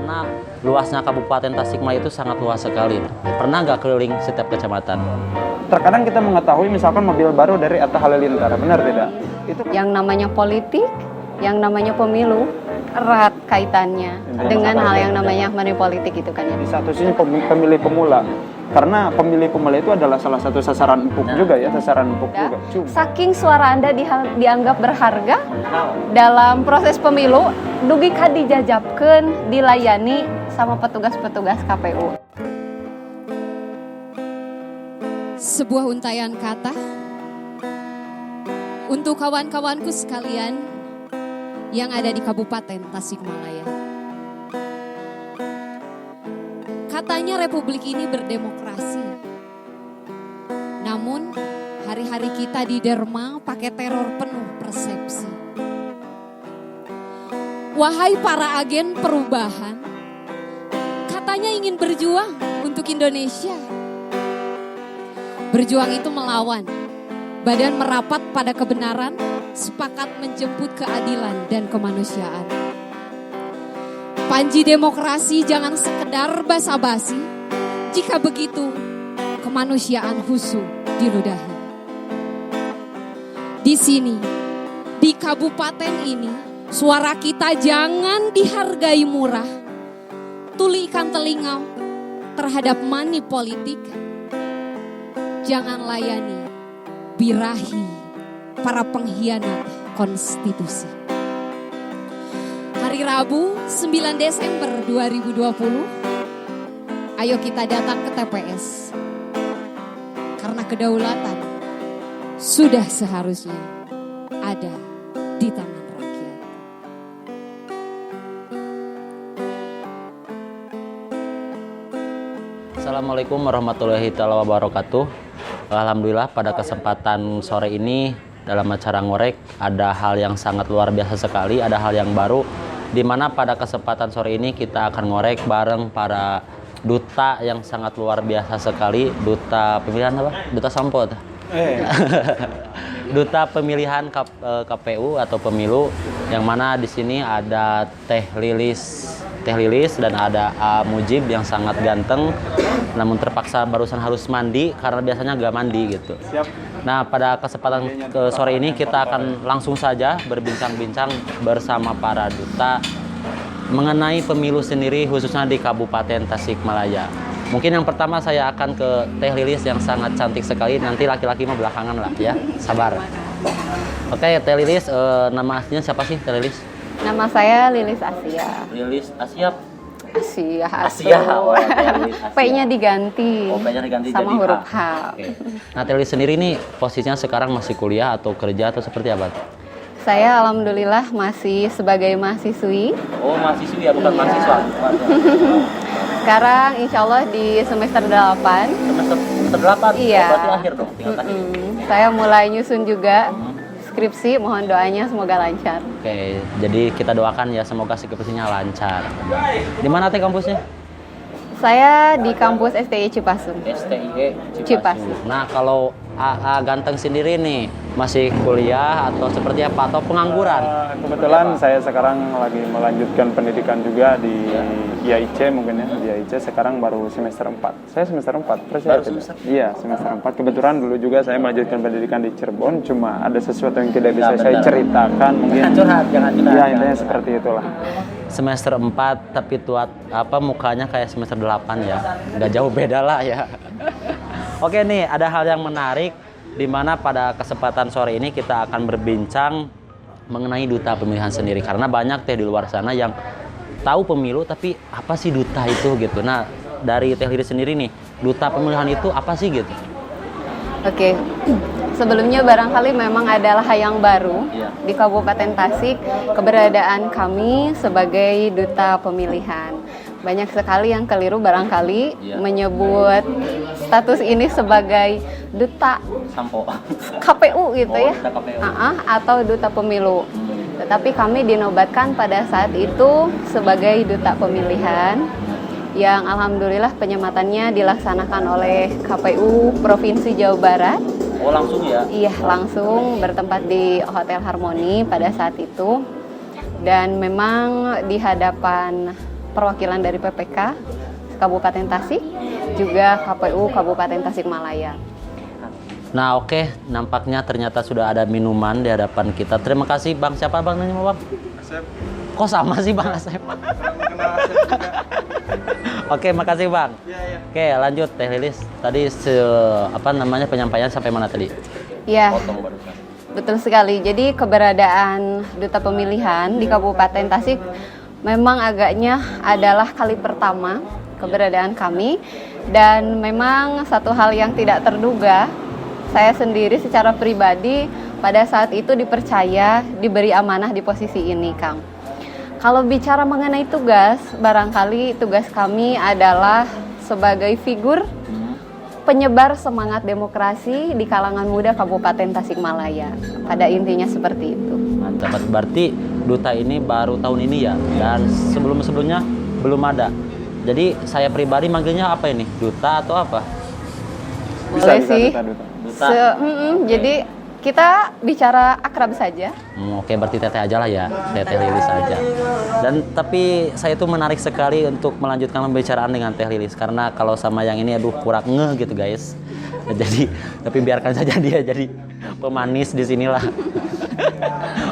karena luasnya Kabupaten Tasikmalaya itu sangat luas sekali. Pernah nggak keliling setiap kecamatan? Terkadang kita mengetahui misalkan mobil baru dari Atta Halilintar, benar tidak? Itu Yang namanya politik, yang namanya pemilu, erat kaitannya dengan hal yang namanya money politik itu kan ya. di satu sisi pemilih pemula. Karena pemilih pemula itu adalah salah satu sasaran empuk juga ya, sasaran empuk juga. Saking suara Anda dianggap berharga dalam proses pemilu, dugi ka dijajabkeun, dilayani sama petugas-petugas KPU. Sebuah untayan kata untuk kawan-kawanku sekalian yang ada di Kabupaten Tasikmalaya. Katanya republik ini berdemokrasi. Namun hari-hari kita diderma pakai teror penuh persepsi. Wahai para agen perubahan, katanya ingin berjuang untuk Indonesia. Berjuang itu melawan, badan merapat pada kebenaran, sepakat menjemput keadilan dan kemanusiaan. Panji demokrasi jangan sekedar basa-basi, jika begitu kemanusiaan husu diludahi. Di sini, di kabupaten ini, suara kita jangan dihargai murah. Tulikan telinga terhadap money politik, jangan layani birahi para pengkhianat konstitusi. Hari Rabu 9 Desember 2020, ayo kita datang ke TPS. Karena kedaulatan sudah seharusnya ada di tangan rakyat. Assalamualaikum warahmatullahi wabarakatuh. Alhamdulillah pada kesempatan sore ini dalam acara ngorek ada hal yang sangat luar biasa sekali, ada hal yang baru di mana pada kesempatan sore ini kita akan ngorek bareng para duta yang sangat luar biasa sekali, duta pemilihan apa? Duta sampo. Duta pemilihan KPU atau pemilu yang mana di sini ada Teh Lilis dan ada A Mujib yang sangat ganteng, namun terpaksa barusan harus mandi karena biasanya gak mandi gitu. Siap. Nah, pada kesempatan sore ini kita akan langsung saja berbincang-bincang bersama para duta mengenai pemilu sendiri khususnya di Kabupaten Tasikmalaya. Mungkin yang pertama saya akan ke Teh Lilis yang sangat cantik sekali, nanti laki-laki mah belakangan lah ya, sabar. Oke, Teh Lilis, nama aslinya siapa sih Teh Lilis? Nama saya Lilis Asia. Lilis Asia. Asia. P-nya diganti. Oh, P-nya diganti sama jadi huruf H. H. Oke. Nah, Teh Lilis sendiri nih posisinya sekarang masih kuliah atau kerja atau seperti apa? Saya alhamdulillah masih sebagai mahasiswi. Oh, mahasiswi ya, bukan Iya. mahasiswa. Sekarang insya Allah di semester 8. Semester 8? Iya. Berarti akhir dong, tinggal akhir. Saya mulai nyusun juga skripsi, mohon doanya semoga lancar. Oke, jadi kita doakan ya semoga skripsinya lancar. Di mana Teh kampusnya? Saya di kampus STI Cipasung. STIE Cipasung. Nah, kalau AA Ganteng sendiri nih masih kuliah atau seperti apa atau pengangguran? Kebetulan saya sekarang lagi melanjutkan pendidikan juga di IAIC mungkin ya, di IAIC sekarang baru semester 4. Saya semester 4, percaya Baru tidak? semester? Iya, semester 4. Kebetulan dulu juga saya melanjutkan pendidikan di Cirebon, cuma ada sesuatu yang tidak bisa Nah, saya benar. ceritakan mungkin. Jangan curhat. Ya, intinya seperti itulah. Semester 4 tapi mukanya kayak semester 8 ya. Nggak jauh beda lah ya. Oke nih, ada hal yang menarik di mana pada kesempatan sore ini kita akan berbincang mengenai duta pemilihan sendiri karena banyak Teh di luar sana yang tahu pemilu tapi apa sih duta itu gitu. Nah, dari Teh Lilis sendiri nih, duta pemilihan itu apa sih gitu? Oke. Sebelumnya barangkali memang adalah hal yang baru di Kabupaten Tasik keberadaan kami sebagai duta pemilihan. Banyak sekali yang keliru barangkali menyebut status ini sebagai duta Sampo. KPU gitu ya. Duta KPU. Atau duta pemilu. Tetapi kami dinobatkan pada saat itu sebagai duta pemilihan yang alhamdulillah penyematannya dilaksanakan oleh KPU Provinsi Jawa Barat. Oh, langsung ya? Iya, langsung bertempat di Hotel Harmoni pada saat itu. Dan memang di hadapan perwakilan dari PPK Kabupaten Tasik, juga KPU Kabupaten Tasikmalaya. Nah oke, nampaknya ternyata sudah ada minuman di hadapan kita. Terima kasih Bang. Siapa Bang namanya Bang? Asep. Kok sama sih Bang Asep? Oke, makasih Bang. Oke, lanjut Teh Lilis. Tadi penyampaian sampai mana tadi? Ya, betul sekali. Jadi keberadaan duta pemilihan di Kabupaten Tasik memang agaknya adalah kali pertama keberadaan kami, dan memang satu hal yang tidak terduga, saya sendiri secara pribadi pada saat itu dipercaya, diberi amanah di posisi ini, Kang. Kalau bicara mengenai tugas, barangkali tugas kami adalah sebagai figur penyebar semangat demokrasi di kalangan muda Kabupaten Tasikmalaya. Pada intinya seperti itu. Mantap. Berarti duta ini baru tahun ini ya, dan sebelum-sebelumnya belum ada. Jadi saya pribadi manggilnya apa ini? Duta atau apa? Boleh sih. Duta. Jadi kita bicara akrab saja. Oke, berarti Teteh aja lah ya, Teteh Lilis aja. Dan tapi saya itu menarik sekali untuk melanjutkan pembicaraan dengan Teh Lilis, karena kalau sama yang ini aduh kurang ngeh gitu guys. Jadi tapi biarkan saja dia jadi pemanis di sinilah.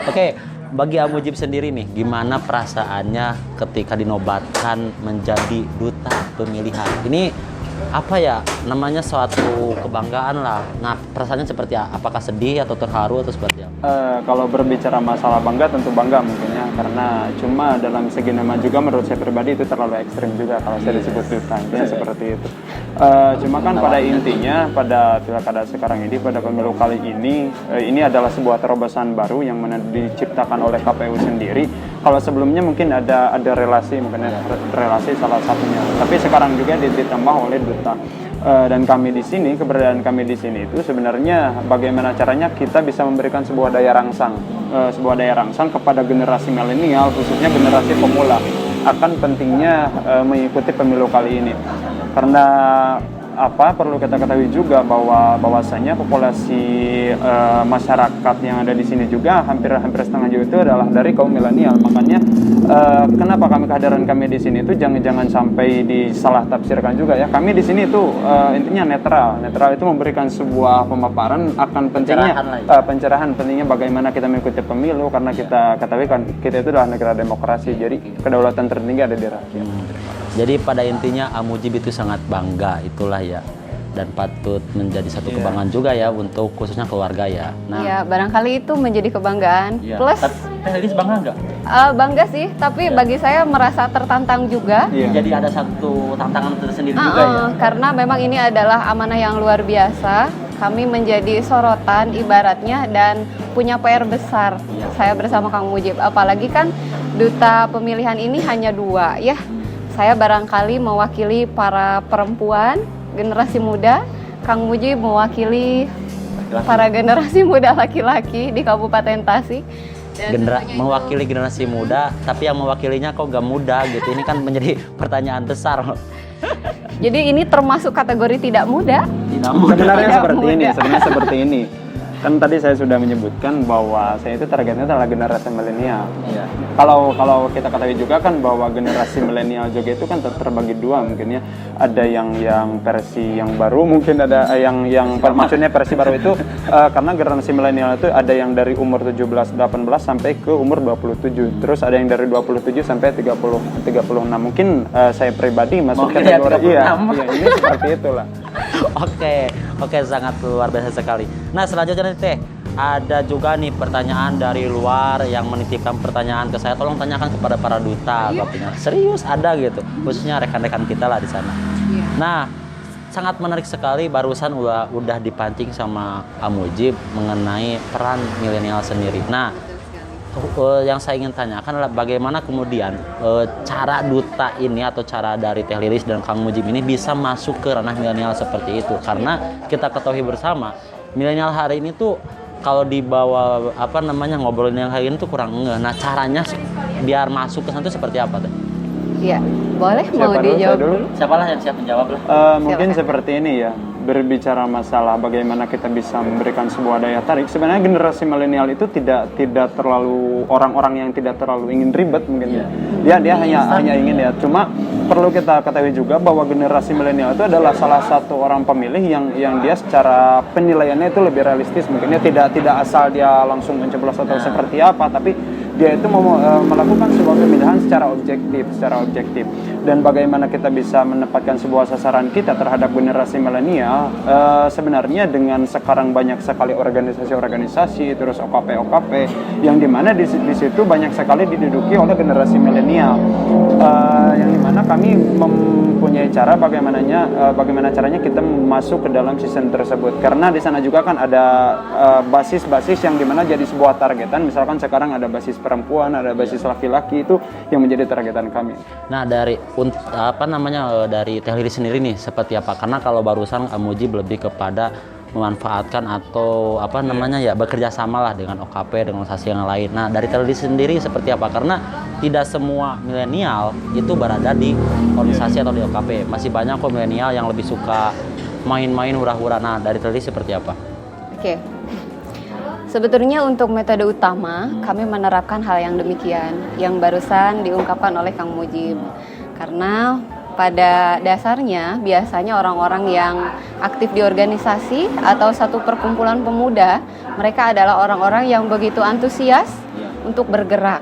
Oke, bagi Amujib sendiri nih, gimana perasaannya ketika dinobatkan menjadi duta pemilihan? Ini apa ya namanya, suatu kebanggaan lah. Nah, perasaannya seperti apa? Apakah sedih atau terharu atau seperti apa? Kalau berbicara masalah bangga, tentu bangga mungkinnya, karena cuma dalam segi nama juga menurut saya pribadi itu terlalu ekstrim juga kalau saya disebut duta, intinya seperti itu. Cuma kan pada intinya pada pilkada sekarang ini, pada pemilu kali ini adalah sebuah terobosan baru yang mana diciptakan oleh KPU sendiri. Kalau sebelumnya mungkin ada relasi, mungkin relasi salah satunya, tapi sekarang juga ditambah oleh duta. Dan kami di sini, keberadaan kami di sini itu sebenarnya bagaimana caranya kita bisa memberikan sebuah daya rangsang kepada generasi milenial, khususnya generasi pemula, akan pentingnya mengikuti pemilu kali ini. Karena perlu kita ketahui juga bahwasanya populasi masyarakat yang ada di sini juga hampir setengah juta itu adalah dari kaum milenial. Makanya kenapa kehadiran kami di sini itu jangan sampai disalah tafsirkan juga ya. Kami di sini itu intinya netral itu memberikan sebuah pemaparan akan pentingnya pencerahan pentingnya bagaimana kita mengikuti pemilu, karena kita ketahui kan kita itu adalah negara demokrasi, jadi kedaulatan tertinggi ada di rakyat. Jadi pada intinya Amujib itu sangat bangga, itulah ya, dan patut menjadi satu kebanggaan juga ya untuk khususnya keluarga ya. Nah, Ya, barangkali itu menjadi kebanggaan. Plus Teh Lilis bangga nggak? bangga sih, tapi bagi saya merasa tertantang juga. Jadi ada satu tantangan tersendiri juga ya. Karena memang ini adalah amanah yang luar biasa. Kami menjadi sorotan ibaratnya dan punya PR besar. Saya bersama Kang Mujib, apalagi kan duta pemilihan ini hanya 2 ya. Saya barangkali mewakili para perempuan, generasi muda. Kang Mujib mewakili para generasi muda laki-laki di Kabupaten Tasik. Mewakili generasi muda, tapi yang mewakilinya kok gak muda gitu. Ini kan menjadi pertanyaan besar. Jadi ini termasuk kategori tidak muda? Sebenarnya seperti ini. Kan tadi saya sudah menyebutkan bahwa saya itu targetnya adalah generasi milenial. Iya. Kalau kita ketahui juga kan bahwa generasi milenial juga itu kan terbagi 2 mungkin ya. Ada yang versi yang baru, mungkin ada yang maksudnya versi baru itu karena generasi milenial itu ada yang dari umur 17-18 sampai ke umur 27. Terus ada yang dari 27 sampai 36. Mungkin saya pribadi masuk kategori ini seperti itulah. Oke, sangat luar biasa sekali. Nah, selanjutnya nih Teh, ada juga nih pertanyaan dari luar yang menitipkan pertanyaan ke saya. Tolong tanyakan kepada para duta, katanya. Serius ada gitu, khususnya rekan-rekan kita lah di sana. Nah, sangat menarik sekali, barusan udah dipancing sama Amujib mengenai peran milenial sendiri. Nah, yang saya ingin tanyakan adalah bagaimana kemudian cara duta ini atau cara dari Teh Lilis dan Kang Mujib ini bisa masuk ke ranah milenial seperti itu, karena kita ketahui bersama milenial hari ini tuh kalau dibawa ngobrolin yang hari ini tuh kurang ngeh. Nah, caranya biar masuk ke sana tuh seperti apa Teh? Iya, boleh mau dijawab dulu? Siapalah yang siap menjawab lah. Mungkin seperti ini ya. berbicara masalah bagaimana kita bisa memberikan sebuah daya tarik, sebenarnya generasi milenial itu tidak terlalu orang-orang yang tidak terlalu ingin ribet mungkin. Dia hanya ingin ya. Cuma perlu kita ketahui juga bahwa generasi milenial itu adalah salah satu orang pemilih yang dia secara penilaiannya itu lebih realistis. Mungkin dia tidak asal dia langsung mencoblos atau seperti apa, tapi dia itu mau melakukan sebuah pemilihan secara objektif. Dan bagaimana kita bisa menempatkan sebuah sasaran kita terhadap generasi milenial, sebenarnya dengan sekarang banyak sekali organisasi-organisasi, terus OKP yang dimana di situ banyak sekali diduduki oleh generasi milenial, yang dimana kami mempunyai cara bagaimana caranya kita masuk ke dalam season tersebut, karena di sana juga kan ada basis-basis yang dimana jadi sebuah targetan. Misalkan sekarang ada basis perempuan, ada basis laki-laki, itu yang menjadi targetan kami. Nah, dari dari Teh Lilis sendiri nih seperti apa? Karena kalau barusan Mujib lebih kepada memanfaatkan atau bekerja sama lah dengan OKP, dengan organisasi yang lain. Nah, dari Teh Lilis sendiri seperti apa? Karena tidak semua milenial itu berada di organisasi atau di OKP. Masih banyak kok milenial yang lebih suka main-main hura-hura. Nah, dari Teh Lilis seperti apa? Oke. Sebetulnya untuk metode utama kami menerapkan hal yang demikian yang barusan diungkapkan oleh Kang Mujib. Karena pada dasarnya biasanya orang-orang yang aktif di organisasi atau satu perkumpulan pemuda, mereka adalah orang-orang yang begitu antusias untuk bergerak.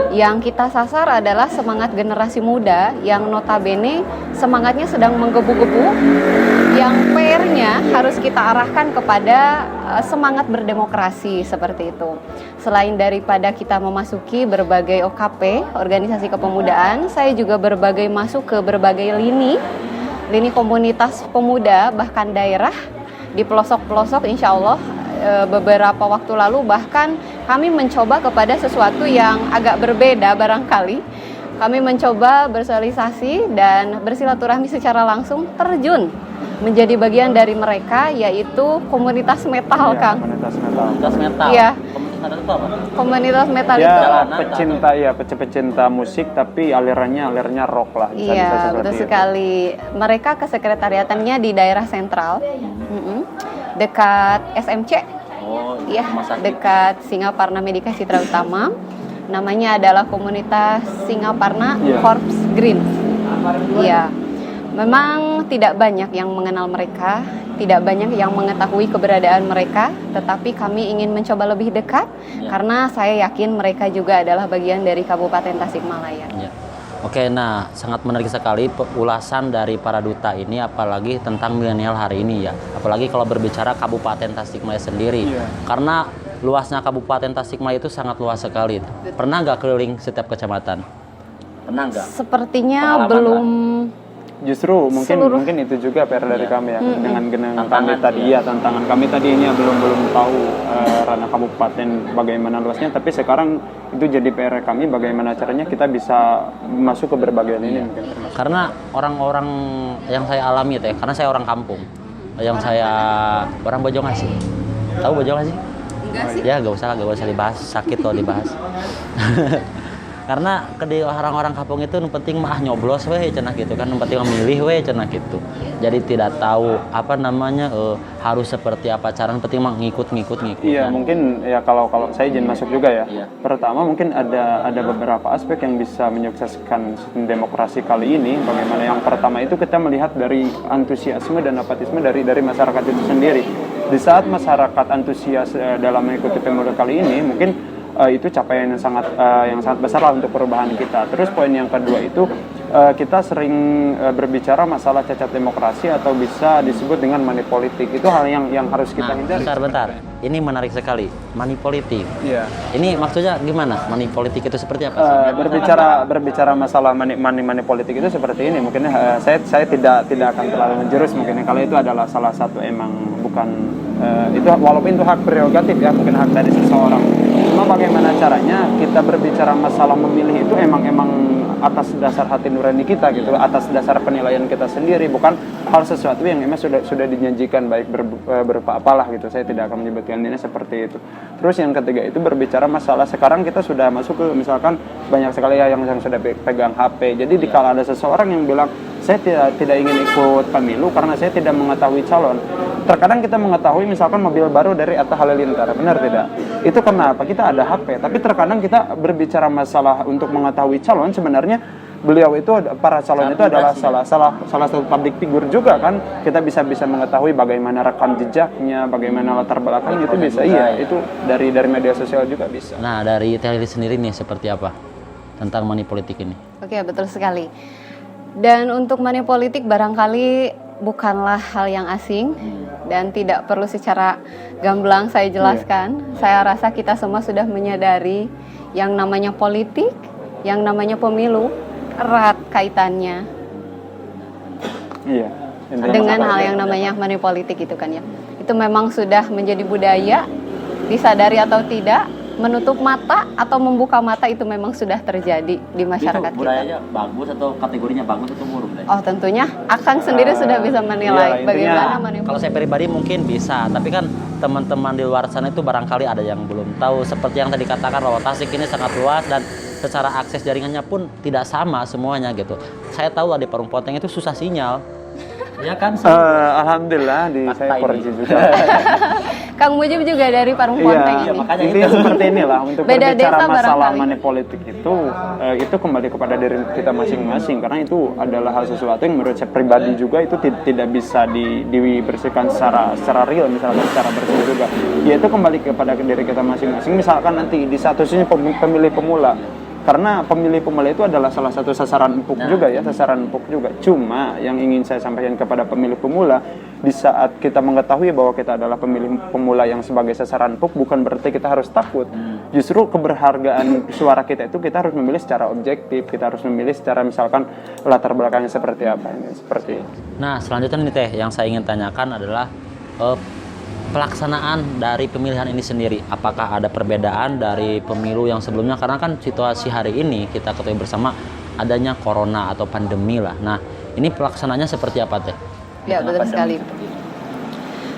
Yang kita sasar adalah semangat generasi muda yang notabene semangatnya sedang menggebu-gebu, yang PR-nya harus kita arahkan kepada semangat berdemokrasi seperti itu. Selain daripada kita memasuki berbagai OKP, organisasi kepemudaan, saya juga masuk ke berbagai lini komunitas pemuda, bahkan daerah di pelosok-pelosok. Insya Allah beberapa waktu lalu bahkan kami mencoba kepada sesuatu yang agak berbeda barangkali. Kami mencoba bersosialisasi dan bersilaturahmi secara langsung, terjun menjadi bagian dari mereka, yaitu komunitas metal, Kang. Komunitas metal. Iya. Komunitas metal itu apa? Komunitas metal Ya, itu pecinta musik tapi alirannya rock lah. Iya, betul sekali. Mereka kesekretariatannya di daerah sentral, dekat SMC. Iya, dekat Singaparna Medika Citra Utama. Namanya adalah komunitas Singaparna Corps Green. Iya. Memang tidak banyak yang mengenal mereka, tidak banyak yang mengetahui keberadaan mereka, tetapi kami ingin mencoba lebih dekat karena saya yakin mereka juga adalah bagian dari Kabupaten Tasikmalaya. Ya. Oke, nah sangat menarik sekali ulasan dari para duta ini, apalagi tentang milenial hari ini ya. Apalagi kalau berbicara Kabupaten Tasikmalaya sendiri, karena luasnya Kabupaten Tasikmalaya itu sangat luas sekali. Pernah nggak keliling setiap kecamatan? Pernah nggak? Sepertinya belum. Justru mungkin itu juga PR dari kami ya, dengan kami tadi tantangan kami tadinya belum tahu ranah kabupaten bagaimana luasnya, tapi sekarang itu jadi PR kami bagaimana caranya kita bisa masuk ke berbagai ini. Karena orang-orang yang saya alami itu ya, karena saya orang kampung, orang Bojongasi. Tahu Bojongasi? Enggak sih. Ya gak usah dibahas, sakit kalau dibahas. Karena di orang-orang kampung itu yang penting mah nyoblos we cenah gitu kan, yang penting memilih we cenah gitu. Jadi tidak tahu harus seperti apa cara, yang penting mah ngikut. Iya, mungkin ya kalau saya izin masuk juga ya. Pertama mungkin ada beberapa aspek yang bisa menyukseskan sistem demokrasi kali ini. Bagaimana yang pertama itu kita melihat dari antusiasme dan apatisme dari masyarakat itu sendiri. Di saat masyarakat antusias dalam mengikuti pemilu kali ini, mungkin itu capaian yang sangat besar lah untuk perubahan kita. Terus poin yang kedua itu kita sering berbicara masalah cacat demokrasi atau bisa disebut dengan money politik. Itu hal yang harus kita hindari. Bentar. Ini menarik sekali, money politik. Iya. Ini maksudnya gimana? Money politik itu seperti apa sih? Berbicara masalah money politik itu seperti ini. Mungkin saya tidak akan terlalu menjurus mungkin kalau itu adalah salah satu bukan itu, walaupun itu hak prerogatif ya, mungkin hak dari seseorang. Cuma bagaimana caranya kita berbicara masalah memilih itu emang atas dasar hati nurani kita gitu, atas dasar penilaian kita sendiri, bukan hal sesuatu yang memang sudah dijanjikan baik berupa apalah gitu. Saya tidak akan menyebutkan ini seperti itu. Terus yang ketiga itu berbicara masalah sekarang kita sudah masuk ke misalkan banyak sekali yang sudah pegang HP. Jadi dikala ada seseorang yang bilang saya tidak ingin ikut pemilu karena saya tidak mengetahui calon. Terkadang kita mengetahui misalkan mobil baru dari Atta Halilintar, benar tidak? Itu karena apa? Kita ada HP, tapi terkadang kita berbicara masalah untuk mengetahui calon, sebenarnya beliau itu, para calon itu adalah salah satu public figure juga kan. Kita bisa mengetahui bagaimana rekam jejaknya, bagaimana latar belakang, itu bisa. Iya, itu dari media sosial juga bisa. Nah, dari Teh Lili sendiri nih seperti apa tentang money politik ini? Oke, betul sekali. Dan untuk money politik barangkali bukanlah hal yang asing dan tidak perlu secara gamblang saya jelaskan. Saya rasa kita semua sudah menyadari yang namanya politik, yang namanya pemilu erat kaitannya Iya. dengan hal yang namanya money politik itu kan ya. Itu memang sudah menjadi budaya, disadari atau tidak, menutup mata atau membuka mata itu memang sudah terjadi di masyarakat itu budayanya kita. Bagus atau kategorinya bagus atau buruk? Oh tentunya Akang sendiri sudah bisa menilai bagaimana money politik. Kalau saya pribadi mungkin bisa, tapi kan teman-teman di luar sana itu barangkali ada yang belum tahu. Seperti yang tadi katakan bahwa Tasik ini sangat luas dan secara akses jaringannya pun tidak sama semuanya gitu. Saya tahu di Parung Ponteng itu susah sinyal. Ya kan? Alhamdulillah saya koreksi juga. Kang Mujib juga dari Parung Ponteng ini. Makanya intinya seperti inilah untuk Beda berbicara desa masalah barangkali. money politik itu kembali kepada diri kita masing-masing, karena itu adalah hal sesuatu yang menurut saya pribadi juga itu tidak bisa dibersihkan secara real, misalkan secara bersih juga. Yaitu kembali kepada diri kita masing-masing. Misalkan nanti di satu sisi pemilih pemula, karena pemilih pemula itu adalah salah satu sasaran empuk juga ya, sasaran empuk juga. Cuma yang ingin saya sampaikan kepada pemilih pemula, di saat kita mengetahui bahwa kita adalah pemilih pemula yang sebagai sasaran empuk, bukan berarti kita harus takut. Justru keberhargaan suara kita itu kita harus memilih secara objektif, kita harus memilih secara misalkan latar belakangnya seperti apa ini, seperti itu. Nah, selanjutnya nih Teh, yang saya ingin tanyakan adalah pelaksanaan dari pemilihan ini sendiri. Apakah ada perbedaan dari pemilu yang sebelumnya? Karena kan situasi hari ini kita ketahui bersama adanya corona atau pandemi lah. Nah, ini pelaksanaannya seperti apa Teh? Ya, betul sekali.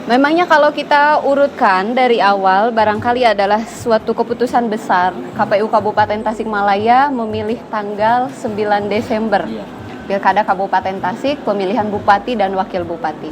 Memangnya kalau kita urutkan dari awal, barangkali adalah suatu keputusan besar. KPU Kabupaten Tasikmalaya memilih tanggal 9 Desember. Pilkada Kabupaten Tasik, pemilihan bupati dan wakil bupati.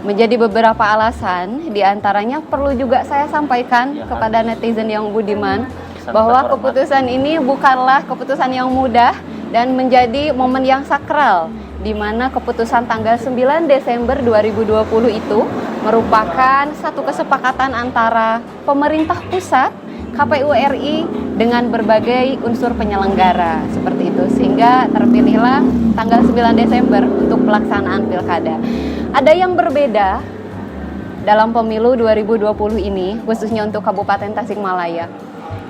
Menjadi beberapa alasan, diantaranya perlu juga saya sampaikan kepada netizen yang budiman, bahwa keputusan ini bukanlah keputusan yang mudah dan menjadi momen yang sakral, di mana keputusan tanggal 9 Desember 2020 itu merupakan satu kesepakatan antara pemerintah pusat, KPU RI dengan berbagai unsur penyelenggara seperti itu, sehingga terpilihlah tanggal 9 Desember untuk pelaksanaan pilkada. Ada yang berbeda dalam pemilu 2020 ini, khususnya untuk Kabupaten Tasikmalaya.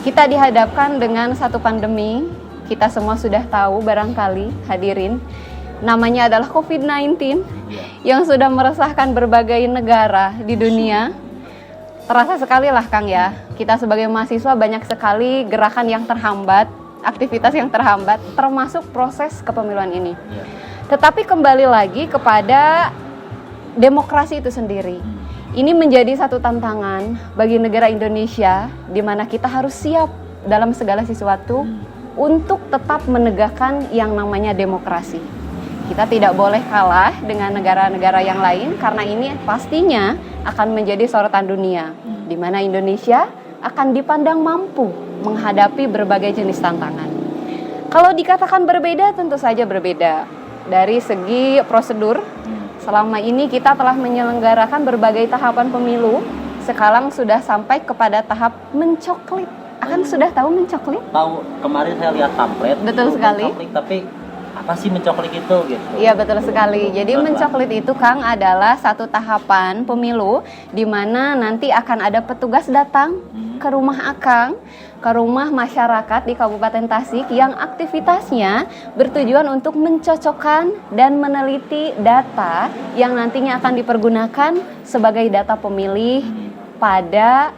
Kita dihadapkan dengan satu pandemi, kita semua sudah tahu barangkali hadirin, namanya adalah COVID-19 yang sudah meresahkan berbagai negara di dunia. Terasa sekali lah Kang ya, kita sebagai mahasiswa banyak sekali gerakan yang terhambat, aktivitas yang terhambat, termasuk proses kepemiluan ini. Tetapi kembali lagi kepada demokrasi itu sendiri. Ini menjadi satu tantangan bagi negara Indonesia, di mana kita harus siap dalam segala sesuatu untuk tetap menegakkan yang namanya demokrasi. Kita tidak boleh kalah dengan negara-negara yang lain, karena ini pastinya akan menjadi sorotan dunia, di mana Indonesia akan dipandang mampu menghadapi berbagai jenis tantangan. Kalau dikatakan berbeda, tentu saja berbeda. Dari segi prosedur, selama ini kita telah menyelenggarakan berbagai tahapan pemilu. Sekarang sudah sampai kepada tahap mencoklit. Akan sudah tahu mencoklit? Tahu, kemarin saya lihat pamflet. Betul sekali. Mencoklit, tapi apa sih mencoklit itu gitu? Iya, betul sekali. Jadi mencoklit itu Kang adalah satu tahapan pemilu di mana nanti akan ada petugas datang ke rumah Akang, ke rumah masyarakat di Kabupaten Tasik yang aktivitasnya bertujuan untuk mencocokkan dan meneliti data yang nantinya akan dipergunakan sebagai data pemilih pada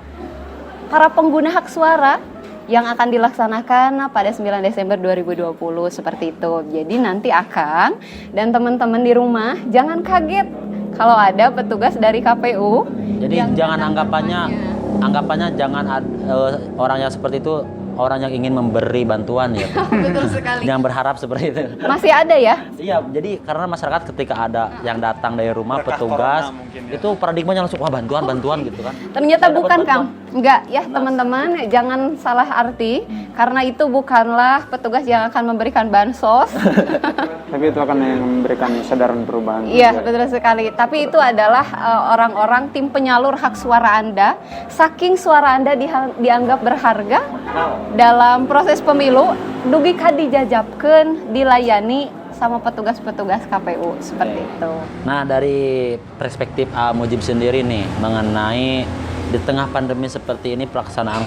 para pengguna hak suara yang akan dilaksanakan pada 9 Desember 2020 seperti itu. Jadi nanti Akang dan teman-teman di rumah jangan kaget kalau ada petugas dari KPU. Jadi jangan anggapannya jangan orang yang seperti itu orang yang ingin memberi bantuan ya. Betul sekali. Jangan berharap seperti itu. Masih ada ya? Iya, jadi karena masyarakat ketika ada yang datang dari rumah petugas, itu paradigmanya langsung wah bantuan gitu kan. Ternyata bukan, Kang. Enggak ya, teman-teman, jangan salah arti karena itu bukanlah petugas yang akan memberikan bansos. Tapi itu akan yang memberikan kesadaran perubahan. Iya, betul sekali. Tapi itu adalah orang-orang tim penyalur hak suara Anda. Saking suara Anda dianggap berharga dalam proses pemilu, dugi ka dijajabkeun, dilayani sama petugas-petugas KPU seperti itu. Nah, dari perspektif Mujib sendiri nih mengenai di tengah pandemi seperti ini pelaksanaan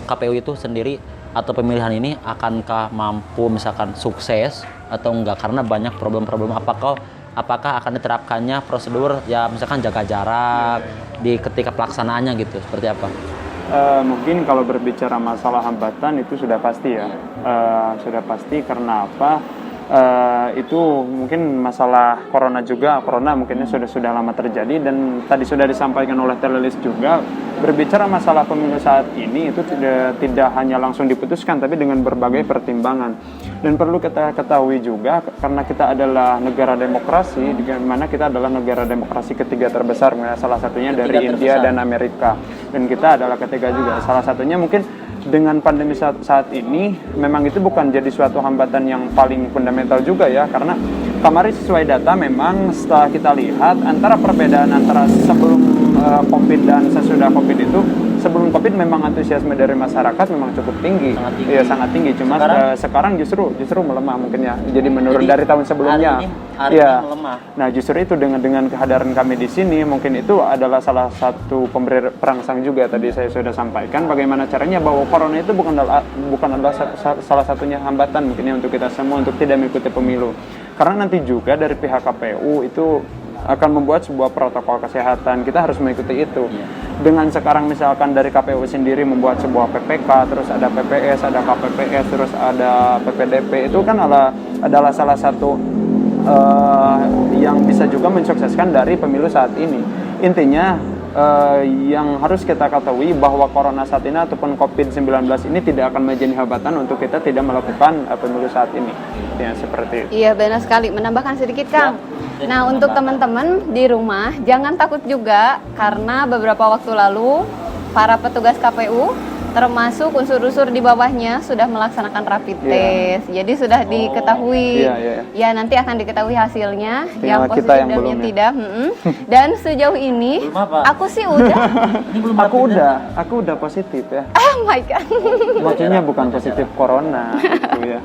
KPU itu sendiri atau pemilihan ini akankah mampu misalkan sukses atau enggak karena banyak problem-problem apakah akan diterapkannya prosedur ya misalkan jaga jarak di ketika pelaksanaannya gitu seperti apa? Mungkin kalau berbicara masalah hambatan itu sudah pasti ya, sudah pasti karena apa? Itu mungkin masalah corona mungkinnya sudah lama terjadi dan tadi sudah disampaikan oleh Telelis juga berbicara masalah pemilu saat ini itu tidak hanya langsung diputuskan tapi dengan berbagai pertimbangan dan perlu kita ketahui juga karena kita adalah negara demokrasi di mana kita adalah negara demokrasi ketiga terbesar salah satunya dari India dan Amerika dan kita adalah ketiga juga salah satunya mungkin dengan pandemi saat ini memang itu bukan jadi suatu hambatan yang paling fundamental juga ya karena kemarin sesuai data memang setelah kita lihat antara perbedaan antara sebelum COVID dan sesudah COVID itu sebelum COVID memang antusiasme dari masyarakat memang cukup tinggi. Iya sangat tinggi cuma sekarang justru melemah mungkin ya jadi menurun dari tahun sebelumnya. Hari ini melemah. Nah justru itu dengan kehadiran kami di sini mungkin itu adalah salah satu pemberi perangsang juga tadi saya sudah sampaikan bagaimana caranya bahwa corona itu bukan adalah salah satunya hambatan mungkinnya untuk kita semua untuk tidak mengikuti pemilu karena nanti juga dari pihak KPU itu akan membuat sebuah protokol kesehatan kita harus mengikuti itu dengan sekarang misalkan dari KPU sendiri membuat sebuah PPK terus ada PPS ada KPPS terus ada PPDP itu kan adalah salah satu yang bisa juga mensukseskan dari pemilu saat ini intinya yang harus kita ketahui bahwa corona saat ini ataupun COVID-19 ini tidak akan menjadi hambatan untuk kita tidak melakukan pemilu saat ini ya seperti itu. Iya benar sekali, menambahkan sedikit Kang. Nah untuk teman-teman di rumah jangan takut juga karena beberapa waktu lalu para petugas KPU termasuk unsur-unsur di bawahnya sudah melaksanakan rapid test. Jadi sudah diketahui. Ya nanti akan diketahui hasilnya yang positif dan yang tidak. Dan sejauh ini aku sih udah. Aku udah positif ya. Oh my god. Maksudnya bukan positif corona gitu ya.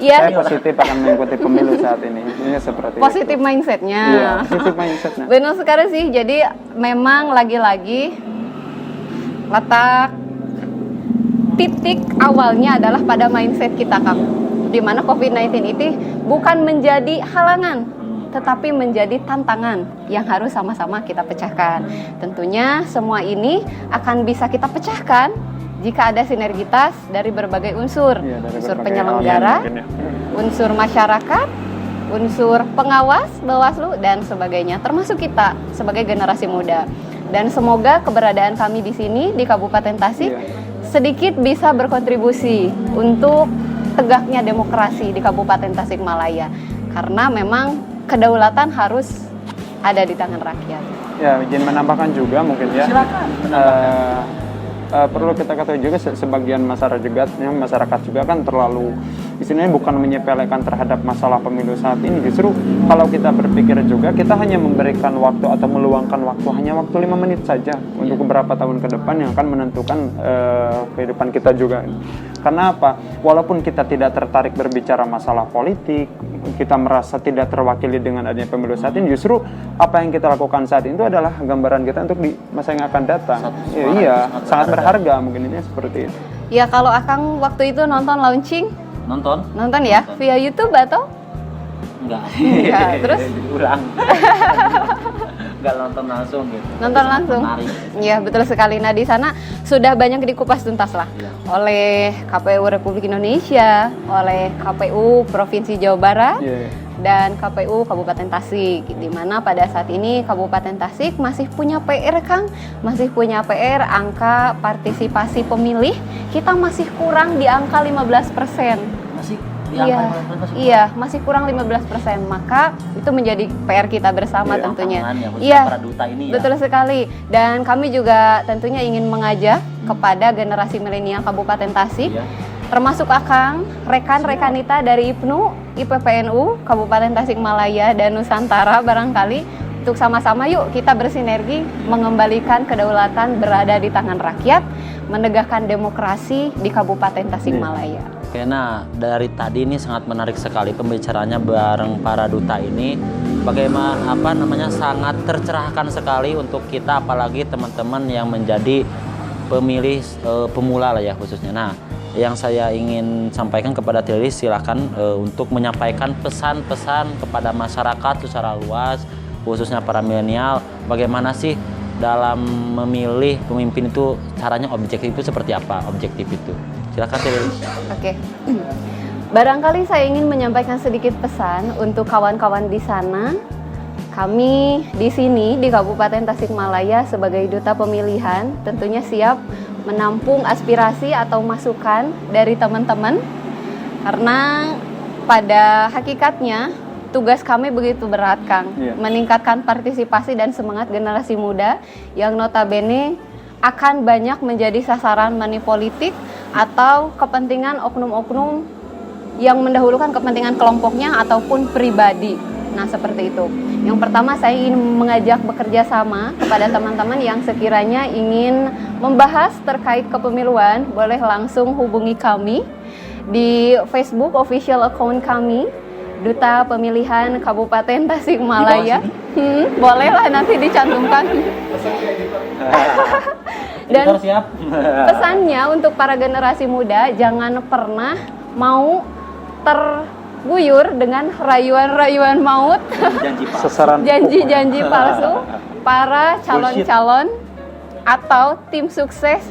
Iya. Saya positif akan mengikuti pemilu saat ini. Ini seperti positif itu. mindsetnya. Iya, positif mindsetnya. Benar sekali sih. Jadi memang lagi-lagi letak titik awalnya adalah pada mindset kita Kang. Di mana COVID-19 itu bukan menjadi halangan, tetapi menjadi tantangan yang harus sama-sama kita pecahkan. Tentunya semua ini akan bisa kita pecahkan jika ada sinergitas dari berbagai unsur, unsur penyelenggara, unsur masyarakat, unsur pengawas, Bawaslu, dan sebagainya, termasuk kita sebagai generasi muda. Dan semoga keberadaan kami di sini, di Kabupaten Tasik, sedikit bisa berkontribusi untuk tegaknya demokrasi di Kabupaten Tasikmalaya. Karena memang kedaulatan harus ada di tangan rakyat. Ya, izin menambahkan juga mungkin ya. Silakan. Perlu kita ketahui juga sebagian masyarakat juga kan terlalu istilahnya bukan menyepelekan terhadap masalah pemilu saat ini. Justru kalau kita berpikir juga kita hanya memberikan waktu atau meluangkan waktu hanya waktu 5 menit saja untuk beberapa tahun ke depan yang akan menentukan kehidupan kita juga. Karena apa? Walaupun kita tidak tertarik berbicara masalah politik, kita merasa tidak terwakili dengan adanya pemilu saat ini, justru apa yang kita lakukan saat itu adalah gambaran kita untuk di masa yang akan datang. Iya, sangat berharga mungkin ini seperti itu. Ya kalau Akang waktu itu nonton launching, nonton ya via YouTube atau? Enggak. Terus? Ulang. Enggak nonton langsung gitu. Nonton langsung. Iya betul sekali. Nah di sana sudah banyak dikupas tuntas lah oleh KPU Republik Indonesia, oleh KPU Provinsi Jawa Barat, dan KPU Kabupaten Tasik, di mana pada saat ini Kabupaten Tasik masih punya PR, Kang, masih punya PR angka partisipasi pemilih kita masih kurang di angka 15%. Masih Iya, masih kurang 15%. Maka itu menjadi PR kita bersama tentunya. Para duta ini ya. Betul sekali. Dan kami juga tentunya ingin mengajak kepada generasi milenial Kabupaten Tasik, termasuk Akang, rekan-rekan kita dari IPNU, IPPNU, Kabupaten Tasikmalaya dan Nusantara barangkali, untuk sama-sama yuk kita bersinergi mengembalikan kedaulatan berada di tangan rakyat, menegakkan demokrasi di Kabupaten Tasikmalaya. Oke, nah dari tadi ini sangat menarik sekali pembicaraannya bareng para duta ini. Bagaimana sangat tercerahkan sekali untuk kita, apalagi teman-teman yang menjadi pemilih pemula lah ya khususnya. Nah, yang saya ingin sampaikan kepada Tilly, silakan untuk menyampaikan pesan-pesan kepada masyarakat secara luas, khususnya para milenial. Bagaimana sih dalam memilih pemimpin itu caranya objektif itu seperti apa? Objektif itu. Silakan Tilly. Oke. Barangkali saya ingin menyampaikan sedikit pesan untuk kawan-kawan di sana. Kami di sini di Kabupaten Tasikmalaya sebagai duta pemilihan tentunya siap menampung aspirasi atau masukan dari teman-teman, karena pada hakikatnya tugas kami begitu berat, Kang, meningkatkan partisipasi dan semangat generasi muda yang notabene akan banyak menjadi sasaran money politik atau kepentingan oknum-oknum yang mendahulukan kepentingan kelompoknya ataupun pribadi. Nah, seperti itu. Yang pertama, saya ingin mengajak bekerja sama kepada teman-teman yang sekiranya ingin membahas terkait kepemiluan, boleh langsung hubungi kami di Facebook official account kami, Duta Pemilihan Kabupaten Tasikmalaya. Bolehlah nanti dicantumkan. Dan pesannya untuk para generasi muda, jangan pernah mau terguyur dengan rayuan-rayuan maut, janji-janji palsu para calon-calon atau tim sukses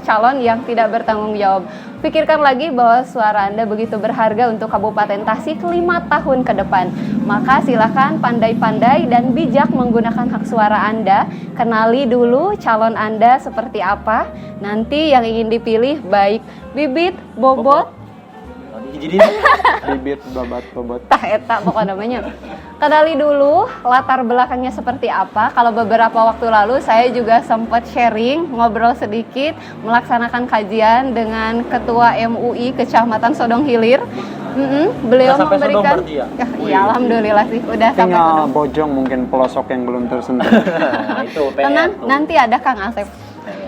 calon yang tidak bertanggung jawab. Pikirkan lagi bahwa suara Anda begitu berharga untuk Kabupaten Tasik 5 tahun ke depan. Maka silakan pandai-pandai dan bijak menggunakan hak suara Anda. Kenali dulu calon Anda seperti apa. Nanti yang ingin dipilih baik bibit, bobot, bibit, bobot. tah eta pokoknya namanya. Kenali dulu latar belakangnya seperti apa. Kalau beberapa waktu lalu saya juga sempat sharing, ngobrol sedikit, melaksanakan kajian dengan Ketua MUI Kecamatan Sodong Hilir. Beliau memberikan, ya alhamdulillah sih udah sampai tinggal Bojong mungkin pelosok yang belum tersentuh. Tenang, nanti ada Kang Asep.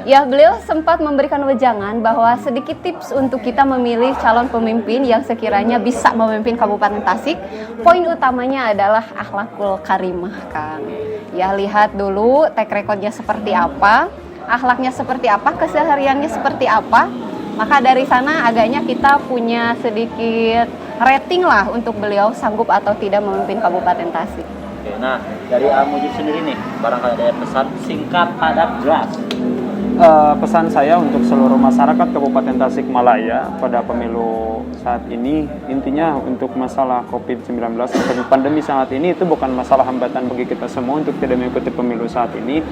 Ya, beliau sempat memberikan wejangan bahwa sedikit tips untuk kita memilih calon pemimpin yang sekiranya bisa memimpin Kabupaten Tasik. Poin utamanya adalah akhlakul karimah, Kang. Ya, lihat dulu track recordnya seperti apa, akhlaknya seperti apa, kesehariannya seperti apa. Maka dari sana agaknya kita punya sedikit rating lah untuk beliau sanggup atau tidak memimpin Kabupaten Tasik. Oke, nah dari Mujib sendiri nih, barangkali ada pesan singkat, padat, jelas. Pesan saya untuk seluruh masyarakat Kabupaten Tasikmalaya pada pemilu saat ini, intinya untuk masalah COVID-19 atau pandemi saat ini itu bukan masalah hambatan bagi kita semua untuk tidak mengikuti pemilu saat ini,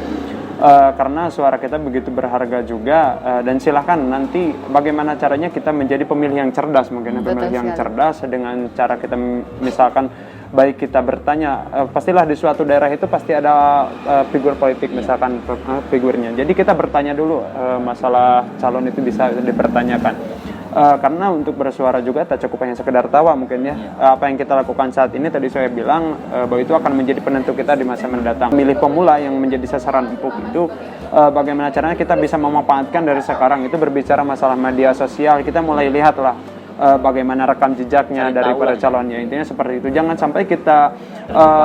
karena suara kita begitu berharga juga, dan silahkan nanti bagaimana caranya kita menjadi pemilih yang cerdas, mungkin pemilih yang cerdas dengan cara kita misalkan baik kita bertanya, pastilah di suatu daerah itu pasti ada figur politik misalkan figurnya. Jadi kita bertanya dulu masalah calon itu bisa dipertanyakan. Karena untuk bersuara juga tak cukup hanya sekedar tawa mungkin ya. Apa yang kita lakukan saat ini tadi saya bilang bahwa itu akan menjadi penentu kita di masa mendatang. Milih pemula yang menjadi sasaran empuk itu bagaimana caranya kita bisa memanfaatkan dari sekarang itu berbicara masalah media sosial. Kita mulai lihatlah bagaimana rekam jejaknya dari para calonnya. Intinya seperti itu. Jangan sampai kita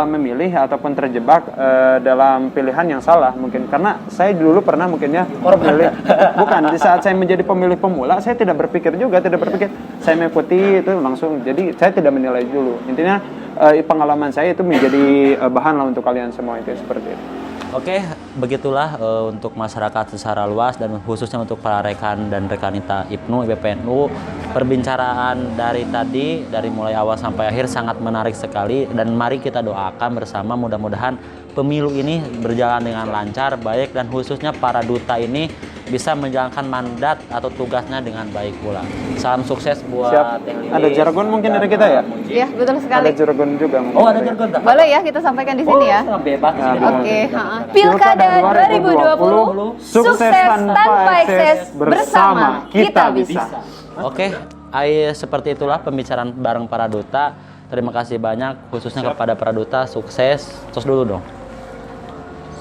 memilih ataupun terjebak dalam pilihan yang salah mungkin. Karena saya dulu pernah mungkin ya memilih, bukan di saat saya menjadi pemilih pemula saya tidak berpikir saya mengikuti itu langsung. Jadi saya tidak menilai dulu. Intinya pengalaman saya itu menjadi bahan lah untuk kalian semua, itu seperti itu. Oke, begitulah untuk masyarakat secara luas dan khususnya untuk para rekan dan rekanita IPNU, IPPNU. Perbincangan dari tadi, dari mulai awal sampai akhir sangat menarik sekali dan mari kita doakan bersama mudah-mudahan pemilu ini berjalan dengan lancar, baik dan khususnya para duta ini bisa menjalankan mandat atau tugasnya dengan baik pula. Salam sukses buat Siap. yang Lilis. Ada jargon mungkin dari kita ya? Iya, betul sekali. Ada jargon juga mungkin. Oh, ada jargon tak? Boleh ya kita sampaikan di sini ya. Bebas. Oke, Pilkada 2020 sukses tanpa ekses, bersama kita bisa. Oke, seperti itulah pembicaraan bareng para duta. Terima kasih banyak khususnya kepada para duta, sukses. Tos dulu dong.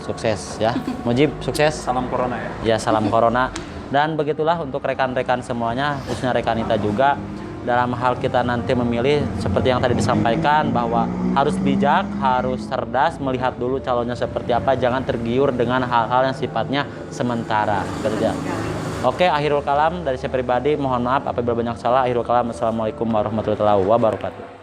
Sukses ya. Mujib, sukses. Salam corona ya. Ya, salam corona. Dan begitulah untuk rekan-rekan semuanya, khususnya rekanita juga. Dalam hal kita nanti memilih, seperti yang tadi disampaikan, bahwa harus bijak, harus cerdas, melihat dulu calonnya seperti apa, jangan tergiur dengan hal-hal yang sifatnya sementara kerja. Oke, akhirul kalam dari saya pribadi, mohon maaf apabila banyak salah. Akhirul kalam, assalamualaikum warahmatullahi wabarakatuh.